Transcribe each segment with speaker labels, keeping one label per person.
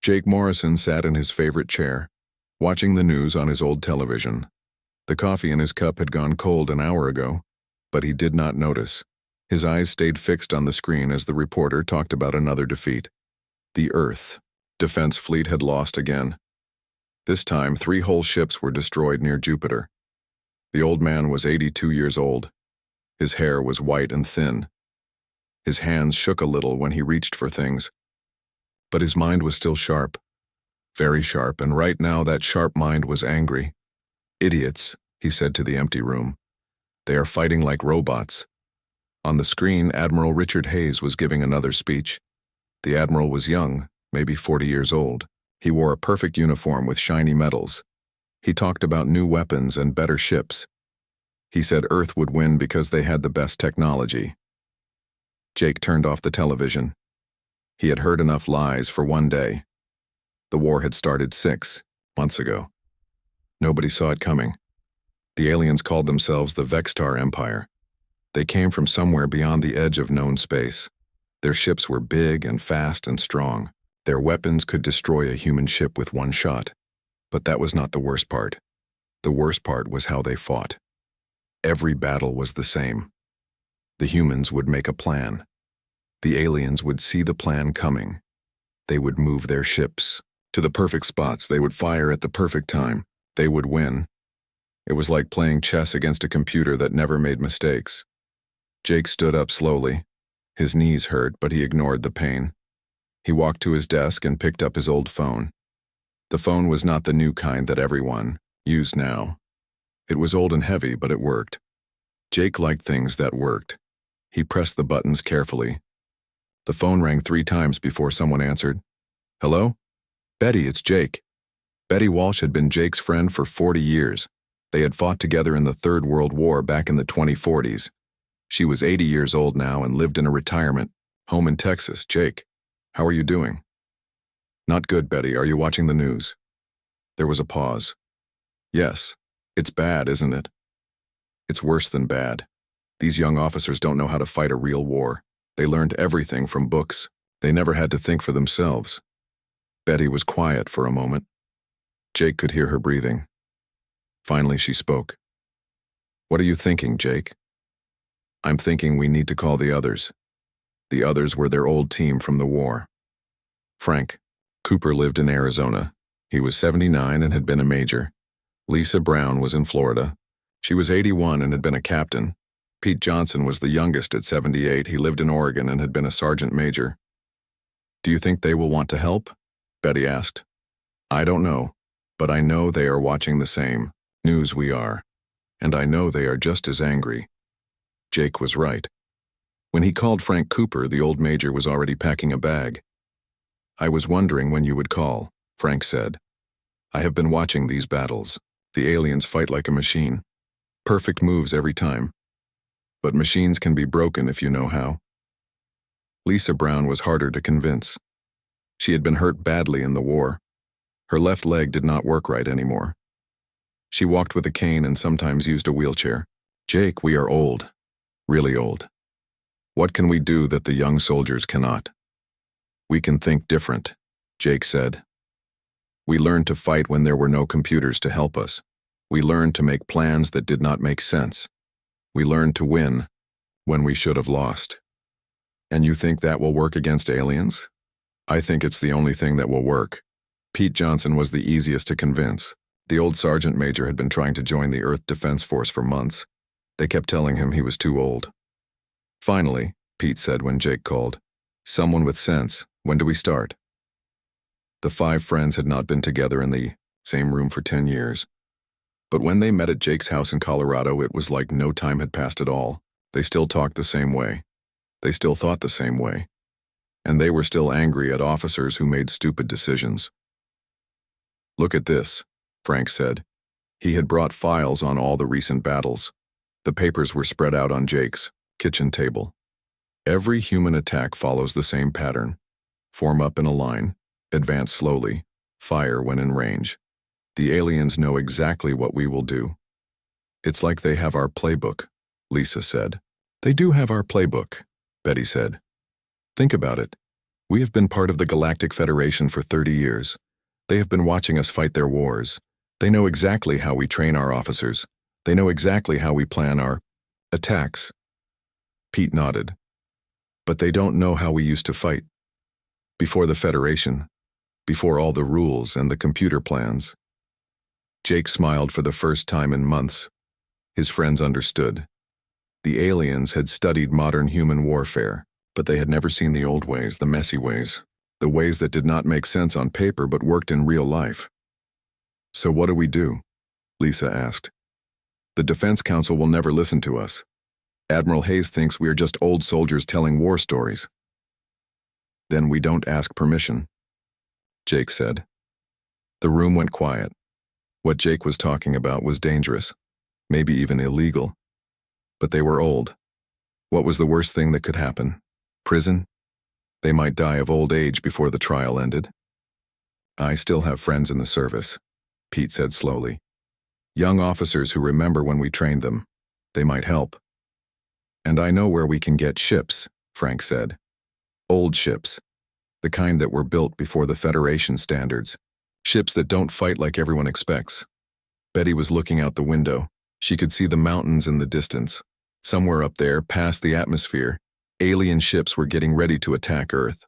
Speaker 1: Jake Morrison sat in his favorite chair, watching the news on his old television. The coffee in his cup had gone cold an hour ago, but he did not notice. His eyes stayed fixed on the screen as the reporter talked about another defeat. The Earth Defense Fleet had lost again. This time, 3 whole ships were destroyed near Jupiter. The old man was 82 years old. His hair was white and thin. His hands shook a little when he reached for things. But his mind was still sharp. Very sharp, and right now that sharp mind was angry. "Idiots," he said to the empty room. "They are fighting like robots." On the screen, Admiral Richard Hayes was giving another speech. The admiral was young, maybe 40 years old. He wore a perfect uniform with shiny medals. He talked about new weapons and better ships. He said Earth would win because they had the best technology. Jake turned off the television. He had heard enough lies for one day. The war had started 6 months ago. Nobody saw it coming. The aliens called themselves the Vextar Empire. They came from somewhere beyond the edge of known space. Their ships were big and fast and strong. Their weapons could destroy a human ship with one shot. But that was not the worst part. The worst part was how they fought. Every battle was the same. The humans would make a plan. The aliens would see the plan coming. They would move their ships to the perfect spots. They would fire at the perfect time. They would win. It was like playing chess against a computer that never made mistakes. Jake stood up slowly. His knees hurt, but he ignored the pain. He walked to his desk and picked up his old phone. The phone was not the new kind that everyone used now. It was old and heavy, but it worked. Jake liked things that worked. He pressed the buttons carefully. The phone rang 3 times before someone answered. "Hello? Betty, it's Jake." Betty Walsh had been Jake's friend for 40 years. They had fought together in the Third World War back in the 2040s. She was 80 years old now and lived in a retirement home in Texas. "Jake, how are you doing?" "Not good, Betty. Are you watching the news?" There was a pause. "Yes. It's bad, isn't it?" "It's worse than bad. These young officers don't know how to fight a real war. They learned everything from books. They never had to think for themselves." Betty was quiet for a moment. Jake could hear her breathing. Finally, she spoke. "What are you thinking, Jake?" "I'm thinking we need to call the others." The others were their old team from the war. Frank Cooper lived in Arizona. He was 79 and had been a major. Lisa Brown was in Florida. She was 81 and had been a captain. Pete Johnson was the youngest at 78. He lived in Oregon and had been a sergeant major. "Do you think they will want to help?" Betty asked. "I don't know, but I know they are watching the same news we are, and I know they are just as angry." Jake was right. When he called Frank Cooper, the old major was already packing a bag. "I was wondering when you would call," Frank said. "I have been watching these battles. The aliens fight like a machine. Perfect moves every time. But machines can be broken if you know how." Lisa Brown was harder to convince. She had been hurt badly in the war. Her left leg did not work right anymore. She walked with a cane and sometimes used a wheelchair. "Jake, we are old. Really old. What can we do that the young soldiers cannot?" "We can think different," Jake said. "We learned to fight when there were no computers to help us. We learned to make plans that did not make sense. We learned to win when we should have lost." "And you think that will work against aliens?" "I think it's the only thing that will work." Pete Johnson was the easiest to convince. The old sergeant major had been trying to join the Earth Defense Force for months. They kept telling him he was too old. "Finally," Pete said when Jake called, "someone with sense, when do we start?" The 5 friends had not been together in the same room for 10 years. But when they met at Jake's house in Colorado, it was like no time had passed at all. They still talked the same way. They still thought the same way. And they were still angry at officers who made stupid decisions. "Look at this," Frank said. He had brought files on all the recent battles. The papers were spread out on Jake's kitchen table. Every human attack follows the same pattern. Form up in a line, advance slowly, fire when in range. The aliens know exactly what we will do. "It's like they have our playbook," Lisa said. "They do have our playbook," Betty said. "Think about it. We have been part of the Galactic Federation for 30 years. They have been watching us fight their wars. They know exactly how we train our officers. They know exactly how we plan our attacks. Pete nodded. But they don't know how we used to fight. Before the Federation. Before all the rules and the computer plans. Jake smiled for the first time in months. His friends understood. The aliens had studied modern human warfare, but they had never seen the old ways, the messy ways, the ways that did not make sense on paper but worked in real life. So what do we do? Lisa asked. The Defense Council will never listen to us. Admiral Hayes thinks we are just old soldiers telling war stories. Then we don't ask permission, Jake said. The room went quiet. What Jake was talking about was dangerous, maybe even illegal. But they were old. What was the worst thing that could happen? Prison? They might die of old age before the trial ended. I still have friends in the service, Pete said slowly. Young officers who remember when we trained them. They might help. And I know where we can get ships, Frank said. Old ships. The kind that were built before the Federation standards. Ships that don't fight like everyone expects. Betty was looking out the window. She could see the mountains in the distance. Somewhere up there, past the atmosphere, alien ships were getting ready to attack Earth.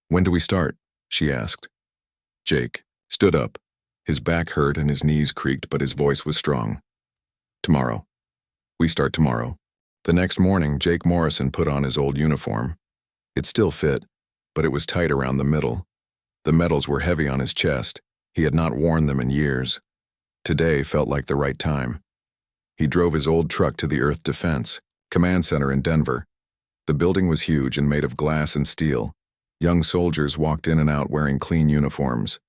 Speaker 1: When do we start? She asked. Jake stood up. His back hurt and his knees creaked, but his voice was strong. Tomorrow. We start tomorrow. The next morning, Jake Morrison put on his old uniform. It still fit, but it was tight around the middle. The medals were heavy on his chest. He had not worn them in years. Today felt like the right time. He drove his old truck to the Earth Defense Command Center in Denver. The building was huge and made of glass and steel. Young soldiers walked in and out wearing clean uniforms.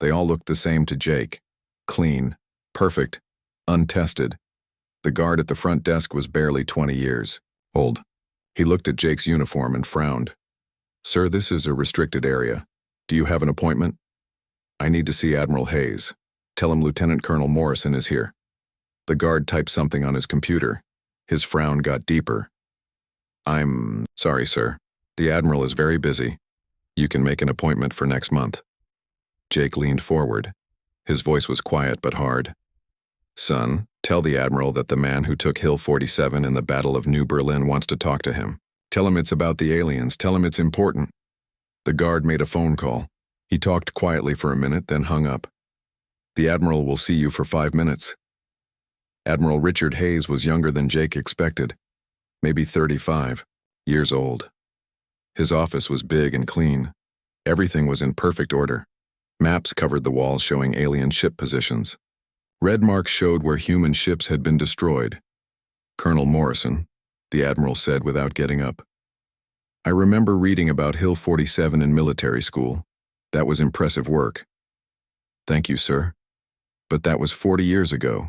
Speaker 1: They all looked the same to Jake. Clean, perfect, untested. The guard at the front desk was barely 20 years old. He looked at Jake's uniform and frowned. Sir, this is a restricted area. Do you have an appointment? I need to see Admiral Hayes. Tell him Lieutenant Colonel Morrison is here. The guard typed something on his computer. His frown got deeper. I'm sorry, sir. The Admiral is very busy. You can make an appointment for next month. Jake leaned forward. His voice was quiet but hard. Son, tell the Admiral that the man who took Hill 47 in the Battle of New Berlin wants to talk to him. Tell him it's about the aliens. Tell him it's important. The guard made a phone call. He talked quietly for a minute, then hung up. The Admiral will see you for 5 minutes. Admiral Richard Hayes was younger than Jake expected. Maybe 35 years old. His office was big and clean. Everything was in perfect order. Maps covered the walls showing alien ship positions. Red marks showed where human ships had been destroyed. Colonel Morrison, the Admiral said without getting up. I remember reading about Hill 47 in military school. That was impressive work. Thank you, sir. But that was 40 years ago.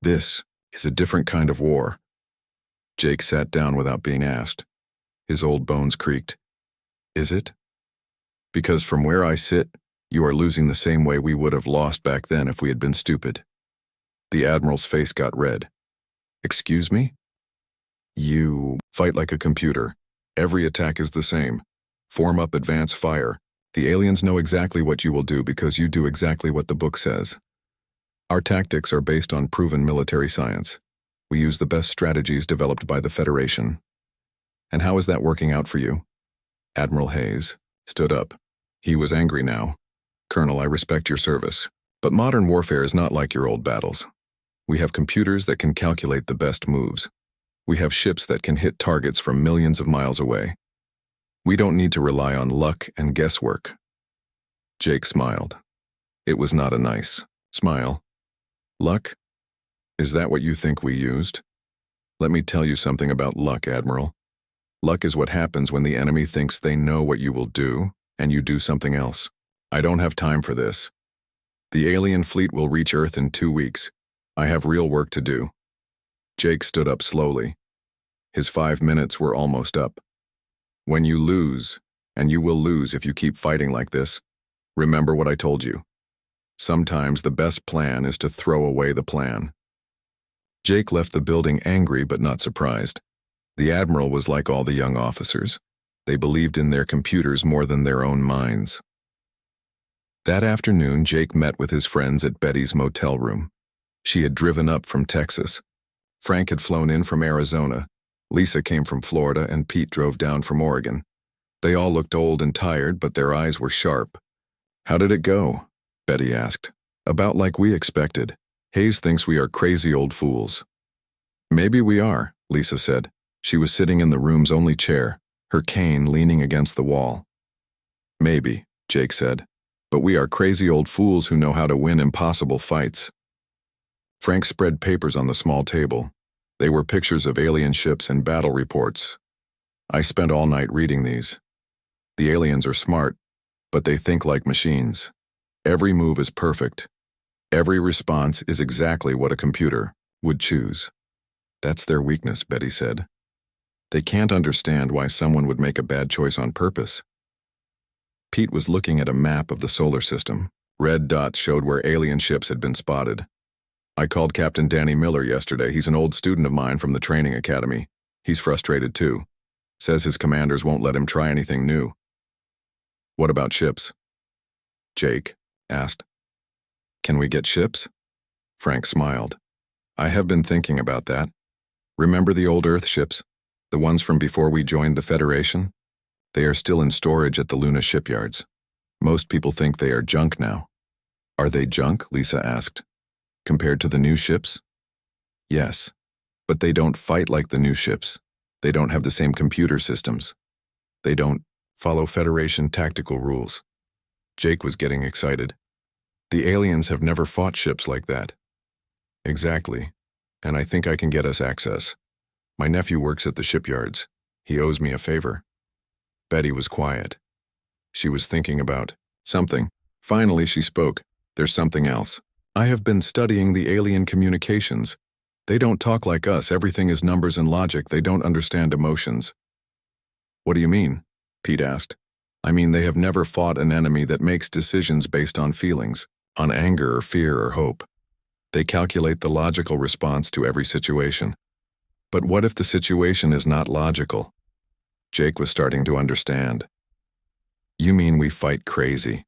Speaker 1: This is a different kind of war. Jake sat down without being asked. His old bones creaked. Is it? Because from where I sit, you are losing the same way we would have lost back then if we had been stupid. The Admiral's face got red. Excuse me? You fight like a computer. Every attack is the same. Form up, advance, fire. The aliens know exactly what you will do because you do exactly what the book says. Our tactics are based on proven military science. We use the best strategies developed by the Federation. And how is that working out for you? Admiral Hayes stood up. He was angry now. Colonel, I respect your service, but modern warfare is not like your old battles. We have computers that can calculate the best moves. We have ships that can hit targets from millions of miles away. We don't need to rely on luck and guesswork. Jake smiled. It was not a nice smile. Luck? Is that what you think we used? Let me tell you something about luck, Admiral. Luck is what happens when the enemy thinks they know what you will do, and you do something else. I don't have time for this. The alien fleet will reach Earth in 2 weeks. I have real work to do. Jake stood up slowly. His 5 minutes were almost up. When you lose, and you will lose if you keep fighting like this, remember what I told you. Sometimes the best plan is to throw away the plan. Jake left the building angry but not surprised. The Admiral was like all the young officers. They believed in their computers more than their own minds. That afternoon, Jake met with his friends at Betty's motel room. She had driven up from Texas. Frank had flown in from Arizona. Lisa came from Florida, and Pete drove down from Oregon. They all looked old and tired, but their eyes were sharp. "How did it go?" Betty asked. "About like we expected. Hayes thinks we are crazy old fools." "Maybe we are," Lisa said. She was sitting in the room's only chair, her cane leaning against the wall. "Maybe," Jake said. "But we are crazy old fools who know how to win impossible fights." Frank spread papers on the small table. They were pictures of alien ships and battle reports. "I spent all night reading these. The aliens are smart, but they think like machines. Every move is perfect. Every response is exactly what a computer would choose." "That's their weakness," Betty said. "They can't understand why someone would make a bad choice on purpose." Pete was looking at a map of the solar system. Red dots showed where alien ships had been spotted. "I called Captain Danny Miller yesterday. He's an old student of mine from the training academy. He's frustrated too. Says his commanders won't let him try anything new." "What about ships?" Jake asked. "Can we get ships?" Frank smiled. "I have been thinking about that. Remember the old Earth ships? The ones from before we joined the Federation? They are still in storage at the Luna shipyards. Most people think they are junk now." "Are they junk?" Lisa asked. "Compared to the new ships?" "Yes, but they don't fight like the new ships. They don't have the same computer systems. They don't follow Federation tactical rules." Jake was getting excited. "The aliens have never fought ships like that." "Exactly, and I think I can get us access. My nephew works at the shipyards. He owes me a favor." Betty was quiet. She was thinking about something. Finally, she spoke. "There's something else. I have been studying the alien communications. They don't talk like us. Everything is numbers and logic. They don't understand emotions." "What do you mean?" Pete asked. "I mean they have never fought an enemy that makes decisions based on feelings, on anger or fear or hope. They calculate the logical response to every situation. But what if the situation is not logical?" Jake was starting to understand. "You mean we fight crazy?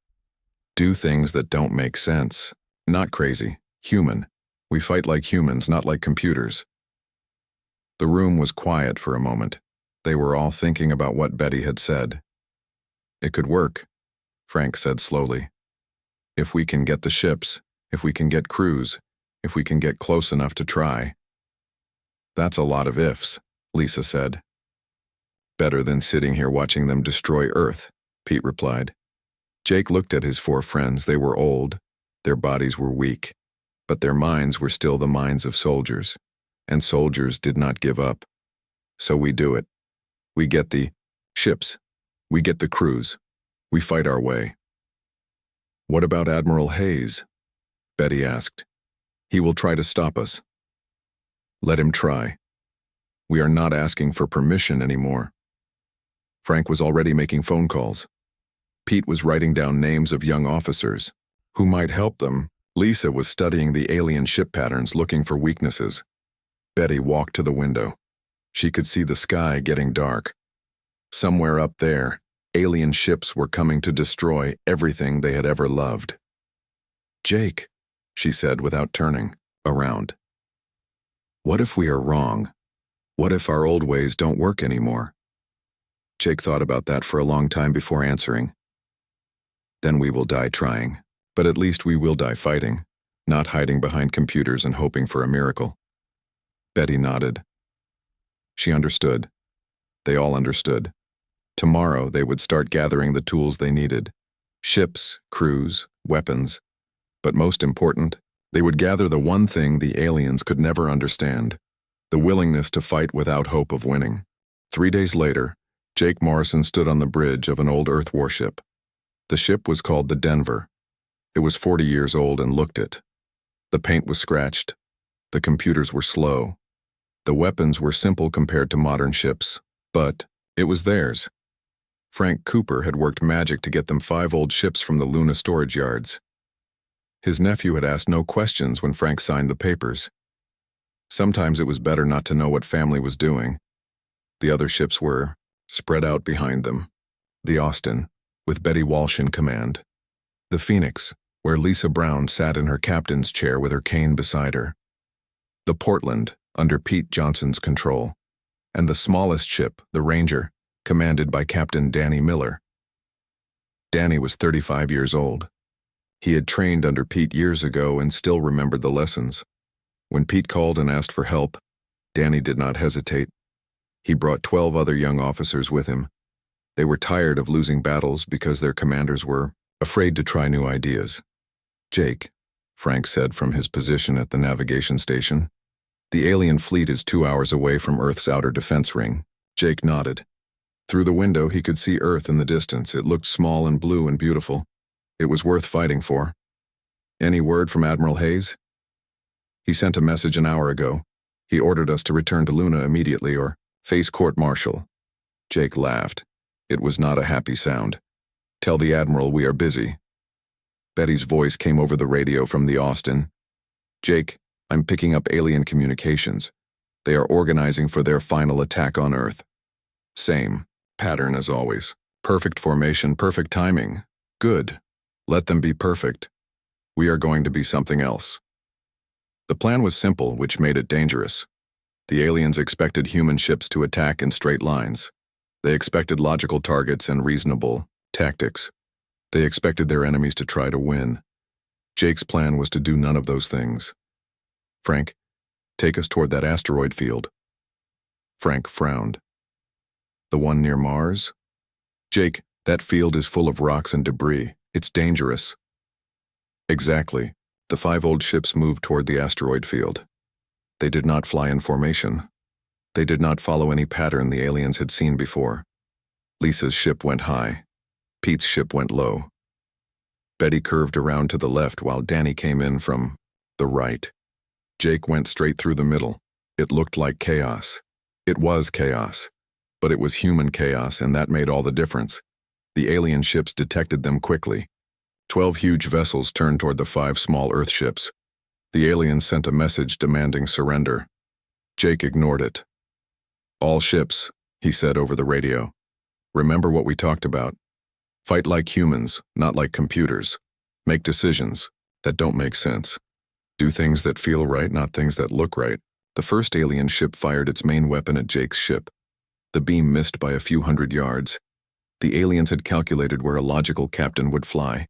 Speaker 1: Do things that don't make sense? Not crazy, human. We fight like humans, not like computers." The room was quiet for a moment. They were all thinking about what Betty had said. "It could work," Frank said slowly. "If we can get the ships, if we can get crews, if we can get close enough to try." "That's a lot of ifs," Lisa said. "Better than sitting here watching them destroy Earth," Pete replied. Jake looked at his four friends. They were old, their bodies were weak, but their minds were still the minds of soldiers, and soldiers did not give up. "So we do it. We get the ships. We get the crews. We fight our way." "What about Admiral Hayes?" Betty asked. "He will try to stop us." "Let him try. We are not asking for permission anymore." Frank was already making phone calls. Pete was writing down names of young officers who might help them. Lisa was studying the alien ship patterns, looking for weaknesses. Betty walked to the window. She could see the sky getting dark. Somewhere up there, alien ships were coming to destroy everything they had ever loved. "Jake," she said without turning around. "What if we are wrong? What if our old ways don't work anymore?" Jake thought about that for a long time before answering. "Then we will die trying, but at least we will die fighting, not hiding behind computers and hoping for a miracle." Betty nodded. She understood. They all understood. Tomorrow they would start gathering the tools they needed. Ships, crews, weapons. But most important, they would gather the one thing the aliens could never understand: the willingness to fight without hope of winning. 3 days later, Jake Morrison stood on the bridge of an old Earth warship. The ship was called the Denver. It was 40 years old and looked it. The paint was scratched. The computers were slow. The weapons were simple compared to modern ships, but it was theirs. Frank Cooper had worked magic to get them 5 old ships from the Luna storage yards. His nephew had asked no questions when Frank signed the papers. Sometimes it was better not to know what family was doing. The other ships were spread out behind them. The Austin, with Betty Walsh in command. The Phoenix, where Lisa Brown sat in her captain's chair with her cane beside her. The Portland, under Pete Johnson's control. And the smallest ship, the Ranger, commanded by Captain Danny Miller. Danny was 35 years old. He had trained under Pete years ago and still remembered the lessons. When Pete called and asked for help, Danny did not hesitate. He brought 12 other young officers with him. They were tired of losing battles because their commanders were afraid to try new ideas. "Jake," Frank said from his position at the navigation station, "the alien fleet is 2 hours away from Earth's outer defense ring." Jake nodded. Through the window, he could see Earth in the distance. It looked small and blue and beautiful. It was worth fighting for. "Any word from Admiral Hayes?" "He sent a message an hour ago. He ordered us to return to Luna immediately or face court-martial." Jake laughed. It was not a happy sound. "Tell the Admiral we are busy." Betty's voice came over the radio from the Austin. "Jake, I'm picking up alien communications. They are organizing for their final attack on Earth." "Same pattern as always. Perfect formation, perfect timing. Good. Let them be perfect. We are going to be something else." The plan was simple, which made it dangerous. The aliens expected human ships to attack in straight lines. They expected logical targets and reasonable tactics. They expected their enemies to try to win. Jake's plan was to do none of those things. "Frank, take us toward that asteroid field." Frank frowned. "The one near Mars?" "Jake, that field is full of rocks and debris. It's dangerous." "Exactly." The 5 old ships moved toward the asteroid field. They did not fly in formation. They did not follow any pattern the aliens had seen before. Lisa's ship went high. Pete's ship went low. Betty curved around to the left while Danny came in from the right. Jake went straight through the middle. It looked like chaos. It was chaos. But it was human chaos, and that made all the difference. The alien ships detected them quickly. 12 huge vessels turned toward the 5 small Earth ships. The aliens sent a message demanding surrender. Jake ignored it. "All ships," he said over the radio. "Remember what we talked about. Fight like humans, not like computers. Make decisions that don't make sense. Do things that feel right, not things that look right." The first alien ship fired its main weapon at Jake's ship. The beam missed by a few hundred yards. The aliens had calculated where a logical captain would fly.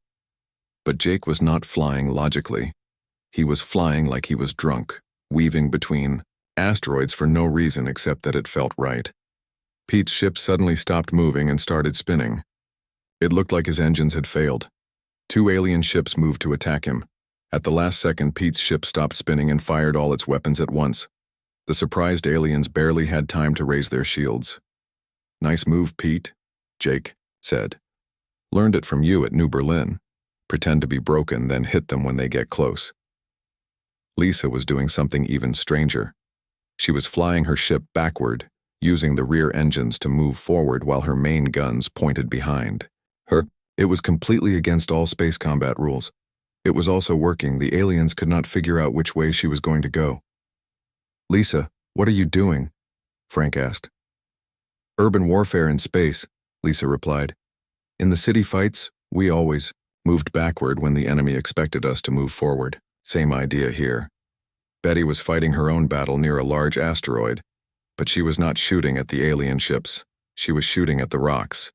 Speaker 1: But Jake was not flying logically. He was flying like he was drunk, weaving between asteroids for no reason except that it felt right. Pete's ship suddenly stopped moving and started spinning. It looked like his engines had failed. 2 alien ships moved to attack him. At the last second, Pete's ship stopped spinning and fired all its weapons at once. The surprised aliens barely had time to raise their shields. "Nice move, Pete," Jake said. "Learned it from you at New Berlin. Pretend to be broken, then hit them when they get close." Lisa was doing something even stranger. She was flying her ship backward, using the rear engines to move forward while her main guns pointed behind her. It was completely against all space combat rules. It was also working. The aliens could not figure out which way she was going to go. "Lisa, what are you doing?" Frank asked. "Urban warfare in space," Lisa replied. "In the city fights, we always moved backward when the enemy expected us to move forward. Same idea here." Betty was fighting her own battle near a large asteroid, but she was not shooting at the alien ships. She was shooting at the rocks.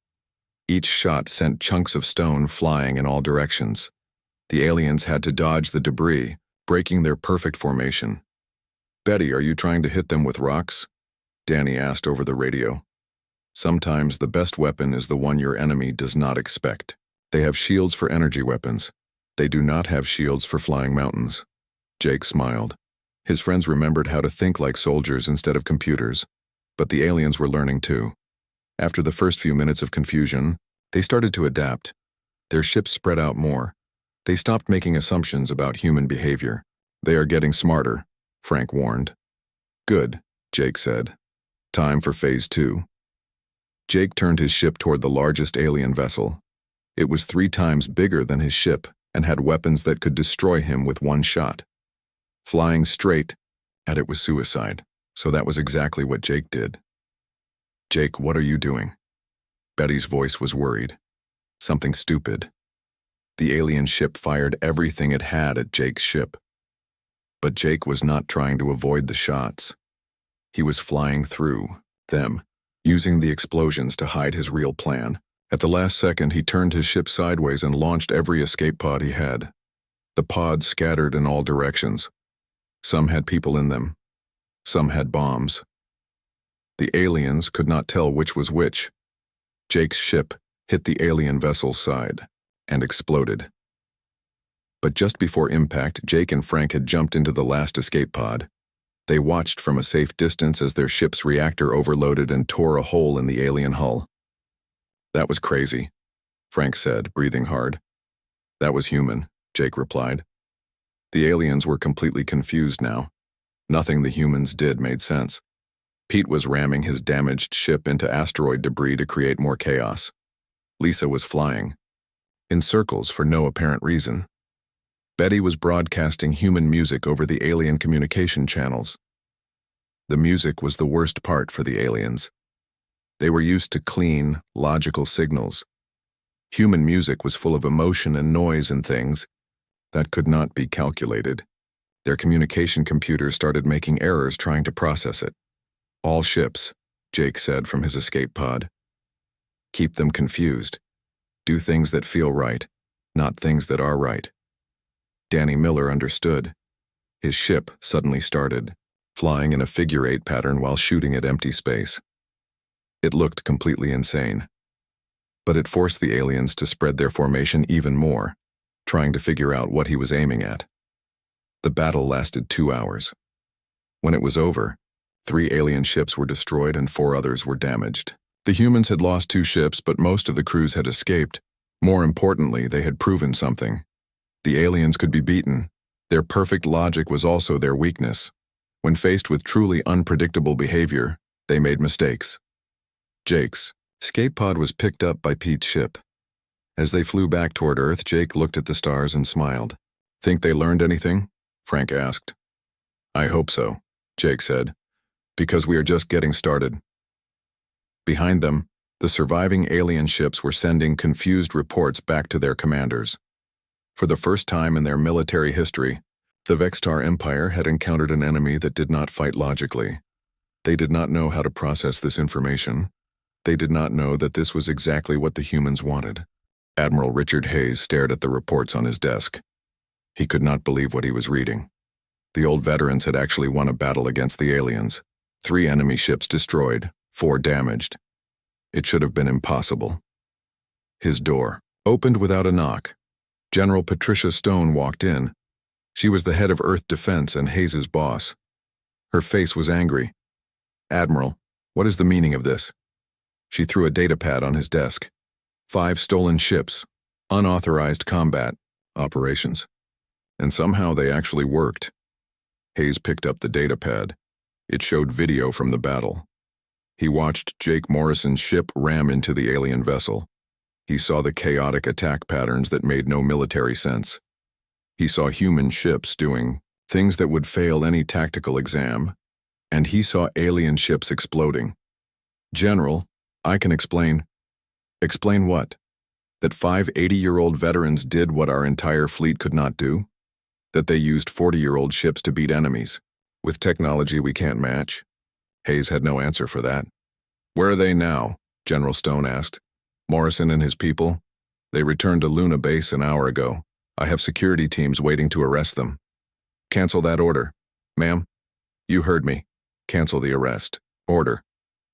Speaker 1: Each shot sent chunks of stone flying in all directions. The aliens had to dodge the debris, breaking their perfect formation. "Betty, are you trying to hit them with rocks?" Danny asked over the radio. "Sometimes the best weapon is the one your enemy does not expect. They have shields for energy weapons. They do not have shields for flying mountains." Jake smiled. His friends remembered how to think like soldiers instead of computers, but the aliens were learning too. After the first few minutes of confusion, they started to adapt. Their ships spread out more. They stopped making assumptions about human behavior. "They are getting smarter," Frank warned. "Good," Jake said. "Time for Phase 2. Jake turned his ship toward the largest alien vessel. It was 3 times bigger than his ship and had weapons that could destroy him with one shot. Flying straight at it was suicide, so that was exactly what Jake did. "Jake, what are you doing?" Betty's voice was worried. Something stupid. The alien ship fired everything it had at Jake's ship. But Jake was not trying to avoid the shots. He was flying through them, using the explosions to hide his real plan. At the last second, he turned his ship sideways and launched every escape pod he had. The pods scattered in all directions. Some had people in them. Some had bombs. The aliens could not tell which was which. Jake's ship hit the alien vessel's side and exploded. But just before impact, Jake and Frank had jumped into the last escape pod. They watched from a safe distance as their ship's reactor overloaded and tore a hole in the alien hull. "That was crazy," Frank said, breathing hard. "That was human," Jake replied. The aliens were completely confused now. Nothing the humans did made sense. Pete was ramming his damaged ship into asteroid debris to create more chaos. Lisa was flying, in circles for no apparent reason. Betty was broadcasting human music over the alien communication channels. The music was the worst part for the aliens. They were used to clean, logical signals. Human music was full of emotion and noise and things that could not be calculated. Their communication computers started making errors trying to process it. "All ships," Jake said from his escape pod. "Keep them confused. Do things that feel right, not things that are right." Danny Miller understood. His ship suddenly started, flying in a figure-8 pattern while shooting at empty space. It looked completely insane. But it forced the aliens to spread their formation even more, trying to figure out what he was aiming at. The battle lasted 2 hours. When it was over, 3 alien ships were destroyed and 4 others were damaged. The humans had lost 2 ships, but most of the crews had escaped. More importantly, they had proven something. The aliens could be beaten. Their perfect logic was also their weakness. When faced with truly unpredictable behavior, they made mistakes. Jake's escape pod was picked up by Pete's ship. As they flew back toward Earth, Jake looked at the stars and smiled. "Think they learned anything?" Frank asked. "I hope so," Jake said, "because we are just getting started." Behind them, the surviving alien ships were sending confused reports back to their commanders. For the first time in their military history, the Vextar Empire had encountered an enemy that did not fight logically. They did not know how to process this information. They did not know that this was exactly what the humans wanted. Admiral Richard Hayes stared at the reports on his desk. He could not believe what he was reading. The old veterans had actually won a battle against the aliens. 3 enemy ships destroyed, 4 damaged. It should have been impossible. His door opened without a knock. General Patricia Stone walked in. She was the head of Earth Defense and Hayes's boss. Her face was angry. "Admiral, what is the meaning of this?" She threw a datapad on his desk. 5 stolen ships, unauthorized combat operations. And somehow they actually worked. Hayes picked up the datapad. It showed video from the battle. He watched Jake Morrison's ship ram into the alien vessel. He saw the chaotic attack patterns that made no military sense. He saw human ships doing things that would fail any tactical exam, and he saw alien ships exploding. "General, I can explain." "Explain what?" "That 5 80-year-old veterans did what our entire fleet could not do? That they used 40-year-old ships to beat enemies, with technology we can't match?" Hayes had no answer for that. "Where are they now?" General Stone asked. "Morrison and his people? They returned to Luna Base an hour ago. I have security teams waiting to arrest them." "Cancel that order." "Ma'am, you heard me. Cancel the arrest. Order.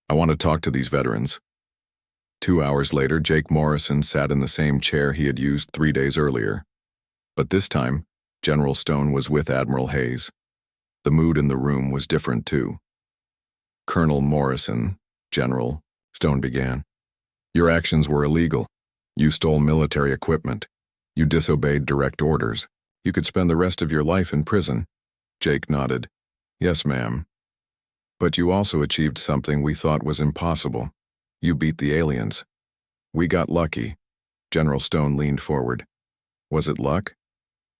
Speaker 1: I want to talk to these veterans." 2 hours later, Jake Morrison sat in the same chair he had used 3 days earlier. But this time, General Stone was with Admiral Hayes. The mood in the room was different too. "Colonel Morrison, General," Stone began. "Your actions were illegal. You stole military equipment. You disobeyed direct orders. You could spend the rest of your life in prison." Jake nodded. "Yes, ma'am. But you also achieved something we thought was impossible. You beat the aliens. We got lucky." General Stone leaned forward. "Was it luck?"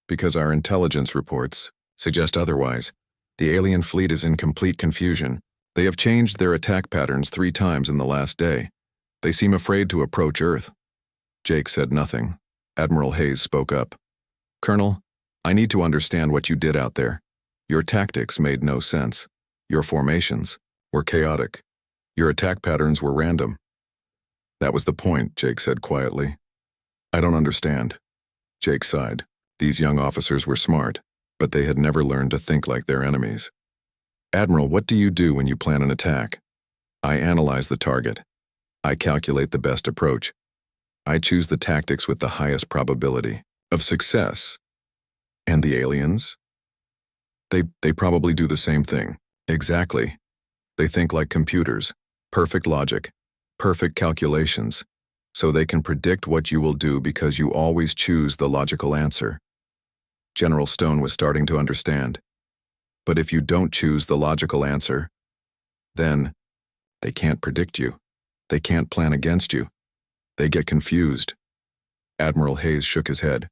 Speaker 1: "Because our intelligence reports suggest otherwise. The alien fleet is in complete confusion. They have changed their attack patterns 3 times in the last day. They seem afraid to approach Earth. Jake said nothing. Admiral Hayes spoke up. Colonel, I need to understand what you did out there. Your tactics made no sense. Your formations were chaotic. Your attack patterns were random. That was the point, Jake said quietly. I don't understand. Jake sighed. These young officers were smart, but they had never learned to think like their enemies. Admiral, what do you do when you plan an attack? I analyze the target. I calculate the best approach. I choose the tactics with the highest probability of success. And the aliens? They probably do the same thing. Exactly. They think like computers. Perfect logic. Perfect calculations. So they can predict what you will do because you always choose the logical answer. General Stone was starting to understand. But if you don't choose the logical answer, then they can't predict you. They can't plan against you. They get confused. Admiral Hayes shook his head.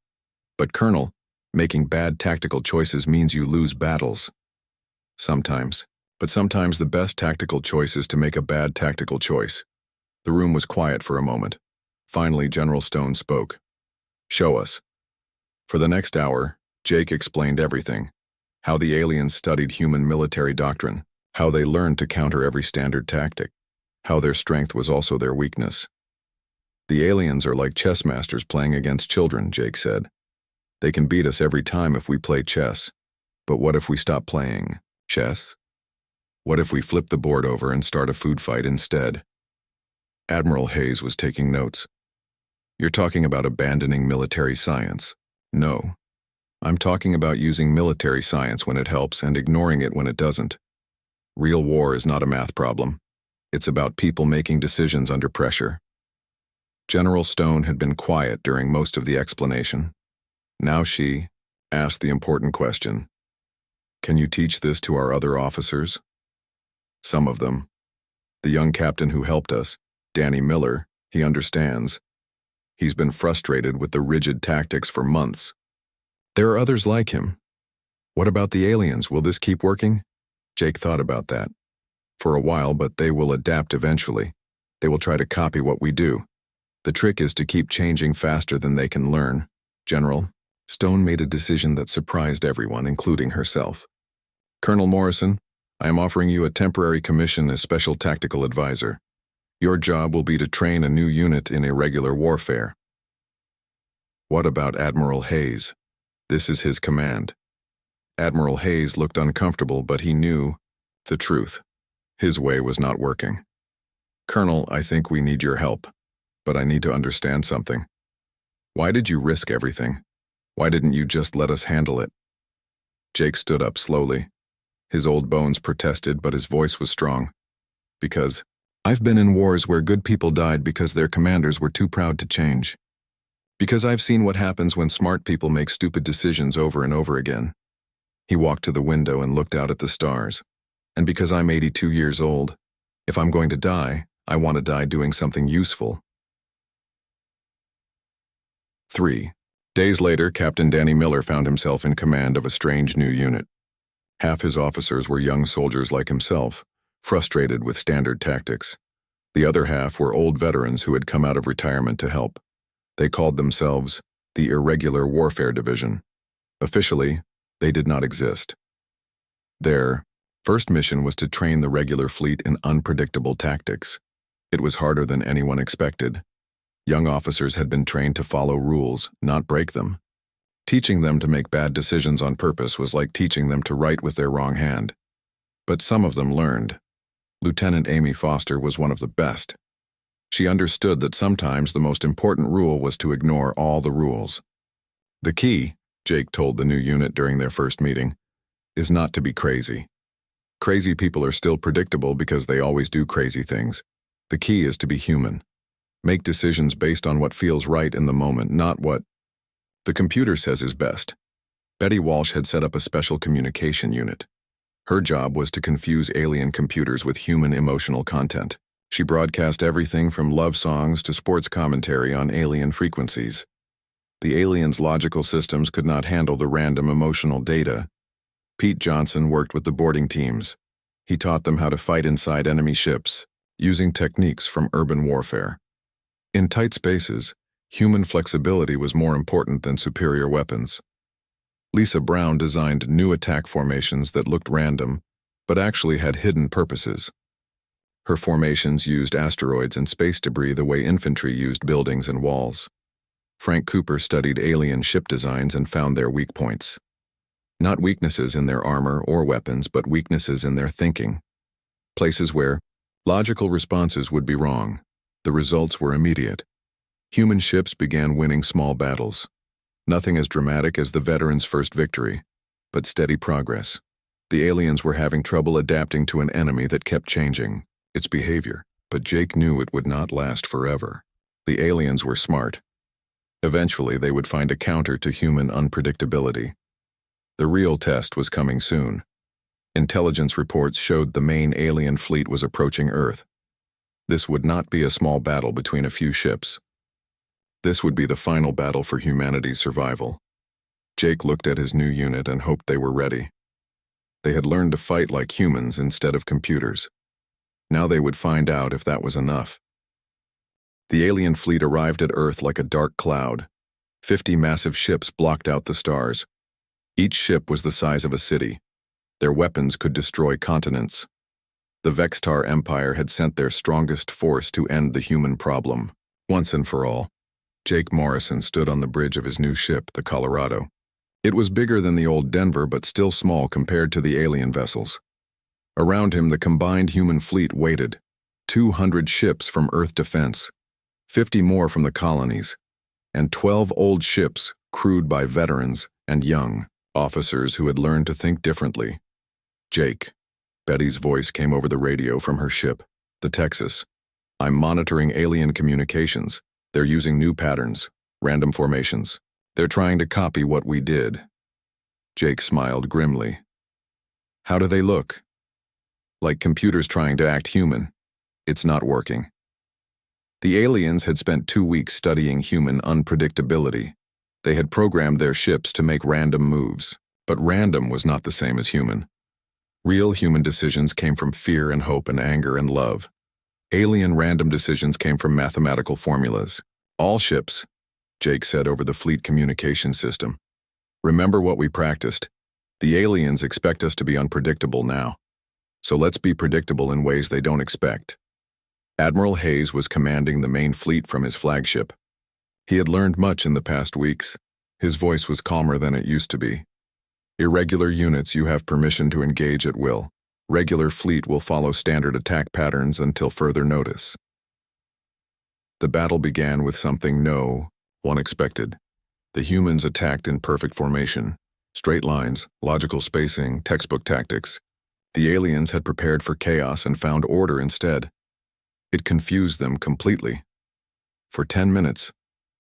Speaker 1: But Colonel, making bad tactical choices means you lose battles. Sometimes. But sometimes the best tactical choice is to make a bad tactical choice. The room was quiet for a moment. Finally, General Stone spoke. Show us. For the next hour, Jake explained everything. How the aliens studied human military doctrine. How they learned to counter every standard tactic. How their strength was also their weakness. The aliens are like chess masters playing against children, Jake said. They can beat us every time if we play chess. But what if we stop playing chess? What if we flip the board over and start a food fight instead? Admiral Hayes was taking notes. You're talking about abandoning military science. No. I'm talking about using military science when it helps and ignoring it when it doesn't. Real war is not a math problem. It's about people making decisions under pressure. General Stone had been quiet during most of the explanation. Now she asked the important question. Can you teach this to our other officers? Some of them. The young captain who helped us, Danny Miller, he understands. He's been frustrated with the rigid tactics for months. There are others like him. What about the aliens? Will this keep working? Jake thought about that. For a while, but they will adapt eventually. They will try to copy what we do. The trick is to keep changing faster than they can learn. General, Stone made a decision that surprised everyone, including herself. Colonel Morrison, I am offering you a temporary commission as Special Tactical Advisor. Your job will be to train a new unit in irregular warfare. What about Admiral Hayes? This is his command. Admiral Hayes looked uncomfortable, but he knew the truth. His way was not working. Colonel, I think we need your help, but I need to understand something. Why did you risk everything? Why didn't you just let us handle it? Jake stood up slowly. His old bones protested, but his voice was strong. Because I've been in wars where good people died because their commanders were too proud to change. Because I've seen what happens when smart people make stupid decisions over and over again. He walked to the window and looked out at the stars. And because I'm 82 years old, if I'm going to die, I want to die doing something useful. 3 days later, Captain Danny Miller found himself in command of a strange new unit. Half his officers were young soldiers like himself, frustrated with standard tactics. The other half were old veterans who had come out of retirement to help. They called themselves the Irregular Warfare Division. Officially, they did not exist. Their first mission was to train the regular fleet in unpredictable tactics. It was harder than anyone expected. Young officers had been trained to follow rules, not break them. Teaching them to make bad decisions on purpose was like teaching them to write with their wrong hand. But some of them learned. Lieutenant Amy Foster was one of the best. She understood that sometimes the most important rule was to ignore all the rules. The key, Jake told the new unit during their first meeting, is not to be crazy. Crazy people are still predictable because they always do crazy things. The key is to be human. Make decisions based on what feels right in the moment, not what the computer says is best. Betty Walsh had set up a special communication unit. Her job was to confuse alien computers with human emotional content. She broadcast everything from love songs to sports commentary on alien frequencies. The aliens' logical systems could not handle the random emotional data. Pete Johnson worked with the boarding teams. He taught them how to fight inside enemy ships, using techniques from urban warfare. In tight spaces, human flexibility was more important than superior weapons. Lisa Brown designed new attack formations that looked random, but actually had hidden purposes. Her formations used asteroids and space debris the way infantry used buildings and walls. Frank Cooper studied alien ship designs and found their weak points. Not weaknesses in their armor or weapons, but weaknesses in their thinking. Places where logical responses would be wrong. The results were immediate. Human ships began winning small battles. Nothing as dramatic as the veterans' first victory, but steady progress. The aliens were having trouble adapting to an enemy that kept changing its behavior, but Jake knew it would not last forever. The aliens were smart. Eventually, they would find a counter to human unpredictability. The real test was coming soon. Intelligence reports showed the main alien fleet was approaching Earth. This would not be a small battle between a few ships. This would be the final battle for humanity's survival. Jake looked at his new unit and hoped they were ready. They had learned to fight like humans instead of computers. Now they would find out if that was enough. The alien fleet arrived at Earth like a dark cloud. 50 massive ships blocked out the stars. Each ship was the size of a city. Their weapons could destroy continents. The Vextar Empire had sent their strongest force to end the human problem, once and for all. Jake Morrison stood on the bridge of his new ship, the Colorado. It was bigger than the old Denver, but still small compared to the alien vessels. Around him, the combined human fleet waited. 200 ships from Earth defense, 50 more from the colonies, and 12 old ships crewed by veterans and young officers who had learned to think differently. Jake. Betty's voice came over the radio from her ship, the Texas. I'm monitoring alien communications. They're using new patterns, random formations. They're trying to copy what we did. Jake smiled grimly. How do they look? Like computers trying to act human. It's not working. The aliens had spent 2 weeks studying human unpredictability. They had programmed their ships to make random moves, but random was not the same as human. Real human decisions came from fear and hope and anger and love. Alien random decisions came from mathematical formulas. All ships, Jake said over the fleet communication system. Remember what we practiced. The aliens expect us to be unpredictable now. So let's be predictable in ways they don't expect. Admiral Hayes was commanding the main fleet from his flagship. He had learned much in the past weeks. His voice was calmer than it used to be. Irregular units, you have permission to engage at will. Regular fleet will follow standard attack patterns until further notice. The battle began with something no one expected. The humans attacked in perfect formation. Straight lines, logical spacing, textbook tactics. The aliens had prepared for chaos and found order instead. It confused them completely. For 10 minutes,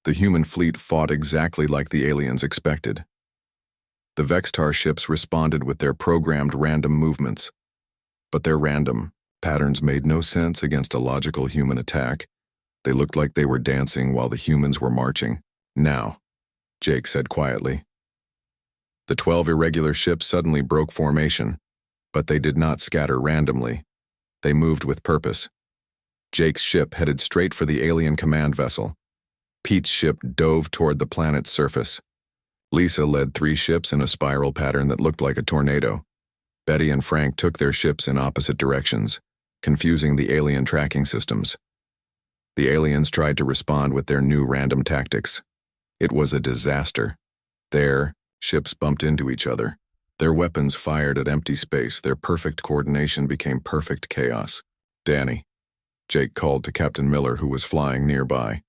Speaker 1: the human fleet fought exactly like the aliens expected. The Vextar ships responded with their programmed random movements. But their random patterns made no sense against a logical human attack. They looked like they were dancing while the humans were marching. Now, Jake said quietly. The 12 irregular ships suddenly broke formation, but they did not scatter randomly. They moved with purpose. Jake's ship headed straight for the alien command vessel. Pete's ship dove toward the planet's surface. Lisa led 3 ships in a spiral pattern that looked like a tornado. Betty and Frank took their ships in opposite directions, confusing the alien tracking systems. The aliens tried to respond with their new random tactics. It was a disaster. Their ships bumped into each other. Their weapons fired at empty space. Their perfect coordination became perfect chaos. Danny, Jake called to Captain Miller, who was flying nearby.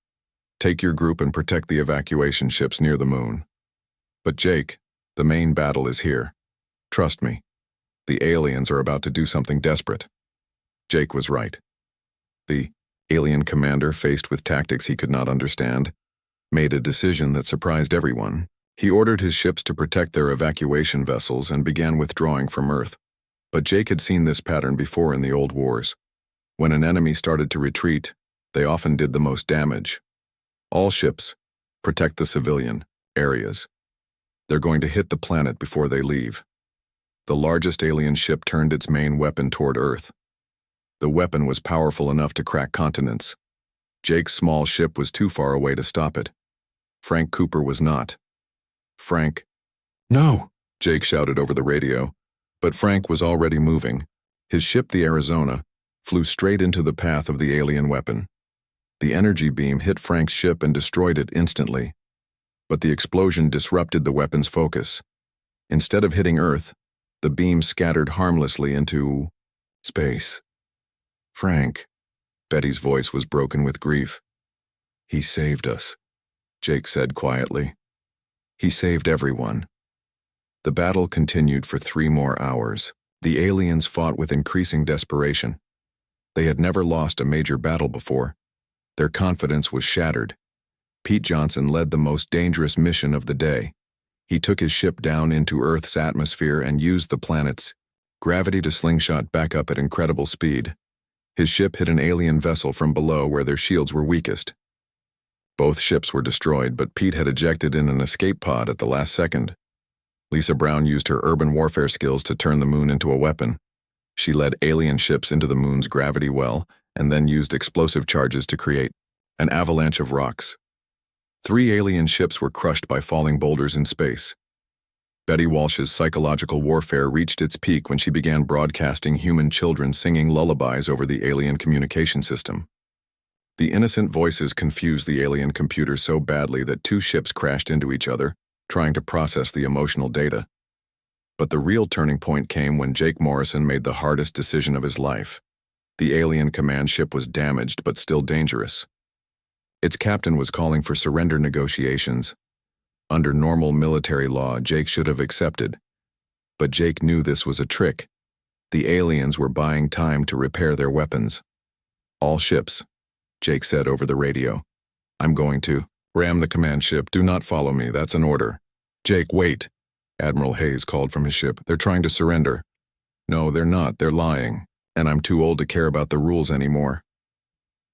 Speaker 1: Take your group and protect the evacuation ships near the moon. But Jake, the main battle is here. Trust me. The aliens are about to do something desperate. Jake was right. The alien commander, faced with tactics he could not understand, made a decision that surprised everyone. He ordered his ships to protect their evacuation vessels and began withdrawing from Earth. But Jake had seen this pattern before in the old wars. When an enemy started to retreat, they often did the most damage. All ships, protect the civilian areas. They're going to hit the planet before they leave. The largest alien ship turned its main weapon toward Earth. The weapon was powerful enough to crack continents. Jake's small ship was too far away to stop it. Frank Cooper was not. Frank. No! Jake shouted over the radio, but Frank was already moving. His ship, the Arizona, flew straight into the path of the alien weapon. The energy beam hit Frank's ship and destroyed it instantly. But the explosion disrupted the weapon's focus. Instead of hitting Earth, the beam scattered harmlessly into space. Frank. Betty's voice was broken with grief. He saved us, Jake said quietly. He saved everyone. The battle continued for 3 more hours. The aliens fought with increasing desperation. They had never lost a major battle before. Their confidence was shattered. Pete Johnson led the most dangerous mission of the day. He took his ship down into Earth's atmosphere and used the planet's gravity to slingshot back up at incredible speed. His ship hit an alien vessel from below where their shields were weakest. Both ships were destroyed, but Pete had ejected in an escape pod at the last second. Lisa Brown used her urban warfare skills to turn the moon into a weapon. She led alien ships into the moon's gravity well and then used explosive charges to create an avalanche of rocks. 3 alien ships were crushed by falling boulders in space. Betty Walsh's psychological warfare reached its peak when she began broadcasting human children singing lullabies over the alien communication system. The innocent voices confused the alien computer so badly that 2 ships crashed into each other, trying to process the emotional data. But the real turning point came when Jake Morrison made the hardest decision of his life. The alien command ship was damaged but still dangerous. Its captain was calling for surrender negotiations. Under normal military law, Jake should have accepted. But Jake knew this was a trick. The aliens were buying time to repair their weapons. All ships, Jake said over the radio. I'm going to ram the command ship. Do not follow me. That's an order. Jake, wait. Admiral Hayes called from his ship. They're trying to surrender. No, they're not. They're lying. And I'm too old to care about the rules anymore.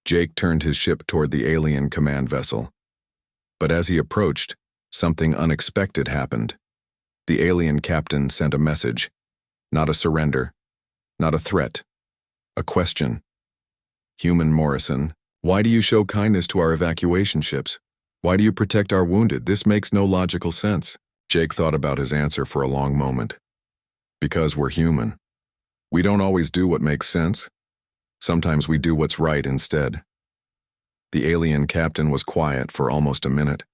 Speaker 1: Jake turned his ship toward the alien command vessel. But as he approached, something unexpected happened. The alien captain sent a message. Not a surrender. Not a threat. A question. Human Morrison, why do you show kindness to our evacuation ships? Why do you protect our wounded? This makes no logical sense. Jake thought about his answer for a long moment. Because we're human. We don't always do what makes sense. Sometimes we do what's right instead. The alien captain was quiet for almost a minute.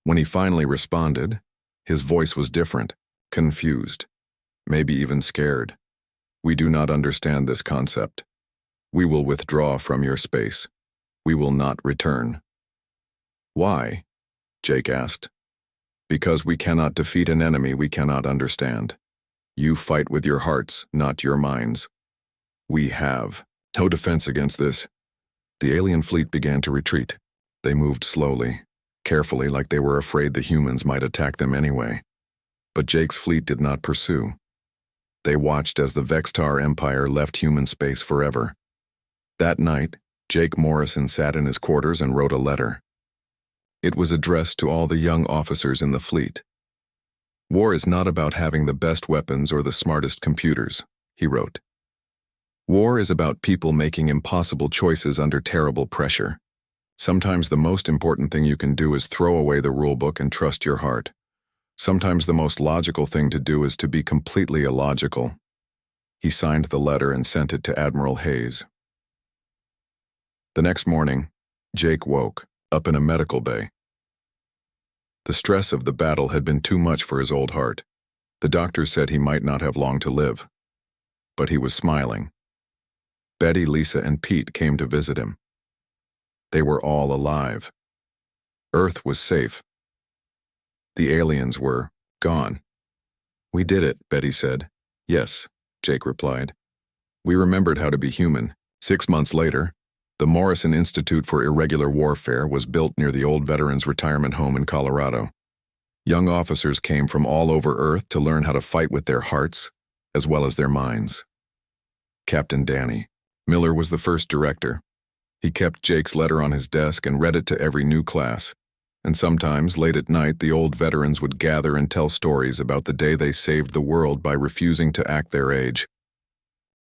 Speaker 1: When he finally responded, his voice was different, confused, maybe even scared. We do not understand this concept. We will withdraw from your space. We will not return. Why? Jake asked. Because we cannot defeat an enemy we cannot understand. You fight with your hearts, not your minds. We have no defense against this. The alien fleet began to retreat. They moved slowly, carefully, like they were afraid the humans might attack them anyway. But Jake's fleet did not pursue. They watched as the Vextar Empire left human space forever. That night, Jake Morrison sat in his quarters and wrote a letter. It was addressed to all the young officers in the fleet. War is not about having the best weapons or the smartest computers, he wrote. War is about people making impossible choices under terrible pressure. Sometimes the most important thing you can do is throw away the rulebook and trust your heart. Sometimes the most logical thing to do is to be completely illogical. He signed the letter and sent it to Admiral Hayes. The next morning, Jake woke up in a medical bay. The stress of the battle had been too much for his old heart. The doctors said he might not have long to live. But he was smiling. Betty, Lisa, and Pete came to visit him. They were all alive. Earth was safe. The aliens were gone. We did it, Betty said. Yes, Jake replied. We remembered how to be human. 6 months later, the Morrison Institute for Irregular Warfare was built near the old veterans' retirement home in Colorado. Young officers came from all over Earth to learn how to fight with their hearts as well as their minds. Captain Danny Miller was the first director. He kept Jake's letter on his desk and read it to every new class. And sometimes, late at night, the old veterans would gather and tell stories about the day they saved the world by refusing to act their age.